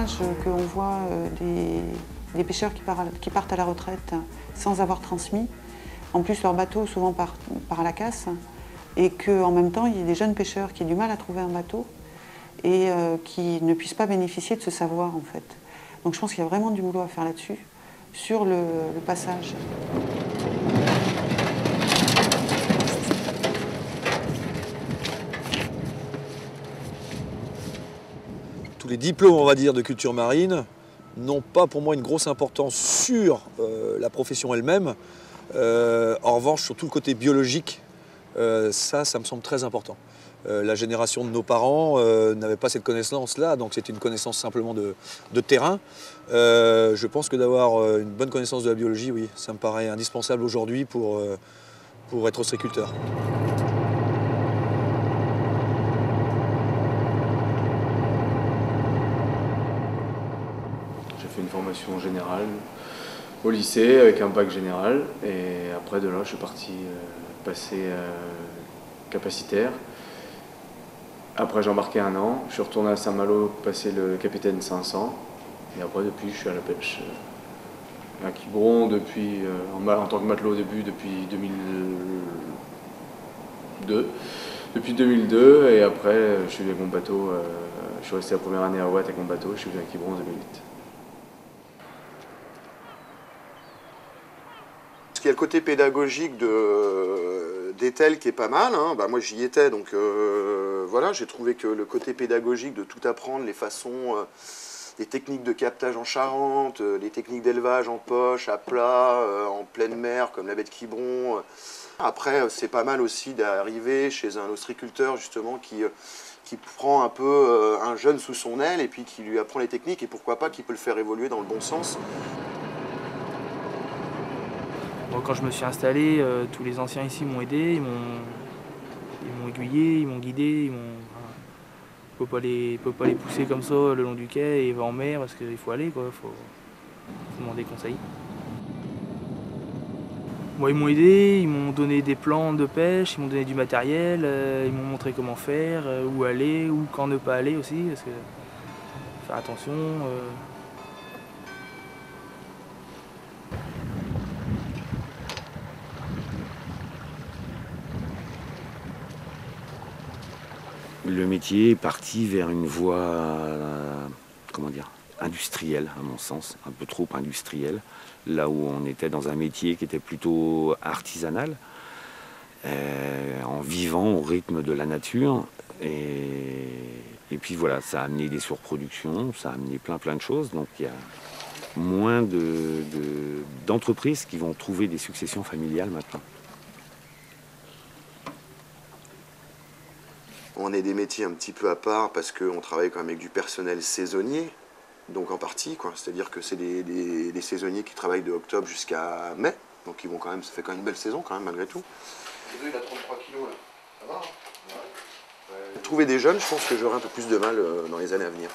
dommage qu'on voit des pêcheurs qui partent à la retraite sans avoir transmis. En plus, leur bateau souvent part à la casse et qu'en même temps, il y a des jeunes pêcheurs qui ont du mal à trouver un bateau et qui ne puissent pas bénéficier de ce savoir en fait. Donc je pense qu'il y a vraiment du boulot à faire là-dessus, sur le passage. Tous les diplômes, on va dire, de culture marine n'ont pas pour moi une grosse importance sur la profession elle-même. En revanche, sur tout le côté biologique, ça me semble très important. La génération de nos parents n'avait pas cette connaissance-là, donc c'est une connaissance simplement de terrain. Je pense que d'avoir une bonne connaissance de la biologie, oui, ça me paraît indispensable aujourd'hui pour être ostréiculteur. J'ai fait une formation générale au lycée avec un bac général et après de là je suis parti passer capacitaire. Après j'ai embarqué 1 an, je suis retourné à Saint-Malo passer le capitaine 500 et après depuis je suis à la pêche à Quiberon depuis, en tant que matelot au début depuis 2002. Depuis 2002 et après je suis avec mon bateau, je suis resté la première année à Ouate avec mon bateau, je suis venu à Quiberon en 2008. Il y a le côté pédagogique d'Etel qui est pas mal, hein. Bah, moi j'y étais, donc voilà, j'ai trouvé que le côté pédagogique de tout apprendre, les façons, les techniques de captage en Charente, les techniques d'élevage en poche, à plat, en pleine mer, comme la baie de Quiberon. Après, c'est pas mal aussi d'arriver chez un ostréiculteur justement qui prend un peu un jeune sous son aile et puis qui lui apprend les techniques et pourquoi pas qui peut le faire évoluer dans le bon sens. Quand je me suis installé, tous les anciens ici m'ont aidé, ils m'ont aiguillé, ils m'ont guidé, faut pas les pousser comme ça le long du quai et va en mer parce qu'il faut aller, quoi, faut demander conseil. Moi, ils m'ont aidé, ils m'ont donné des plans de pêche, ils m'ont donné du matériel, ils m'ont montré comment faire, où aller, ou quand ne pas aller aussi, parce que faire attention. Le métier est parti vers une voie, comment dire, industrielle, à mon sens, un peu trop industrielle, là où on était dans un métier qui était plutôt artisanal, en vivant au rythme de la nature. Et puis voilà, ça a amené des surproductions, ça a amené plein de choses, donc il y a moins d'entreprises qui vont trouver des successions familiales maintenant. On est des métiers un petit peu à part parce qu'on travaille quand même avec du personnel saisonnier, donc en partie, quoi. C'est-à-dire que c'est des saisonniers qui travaillent de octobre jusqu'à mai, donc ils vont quand même, ça fait quand même une belle saison quand même malgré tout. Il a 33 kilos là, ça va hein? Ouais. Trouver des jeunes, je pense que j'aurai un peu plus de mal dans les années à venir.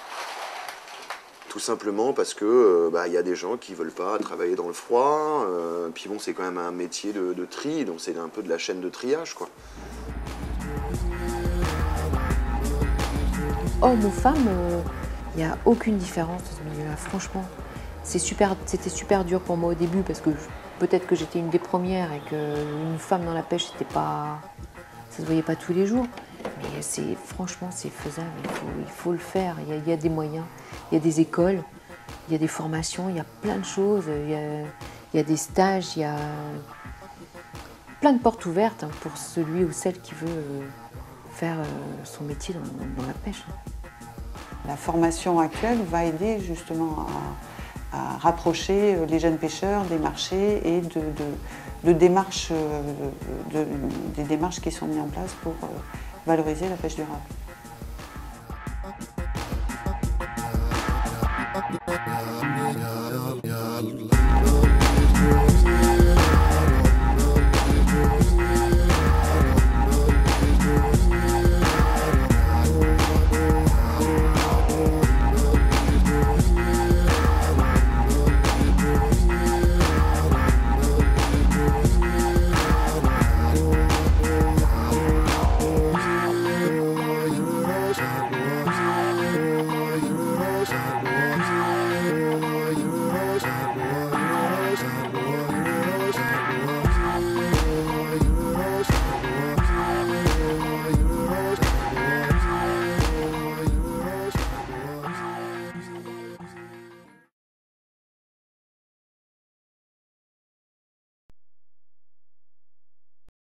Tout simplement parce que y a des gens qui veulent pas travailler dans le froid, puis bon c'est quand même un métier de tri, donc c'est un peu de la chaîne de triage, quoi. Homme ou femme, il n'y a aucune différence dans ce milieu-là, franchement. C'était super dur pour moi au début parce que peut-être que j'étais une des premières et qu'une femme dans la pêche, ça se voyait pas tous les jours. Mais franchement, c'est faisable, il faut le faire. Il y a des moyens, il y a des écoles, il y a des formations, il y a plein de choses, il y a des stages, il y a plein de portes ouvertes pour celui ou celle qui veut faire son métier dans la pêche. La formation actuelle va aider justement à rapprocher les jeunes pêcheurs des marchés et des démarches qui sont mises en place pour valoriser la pêche durable.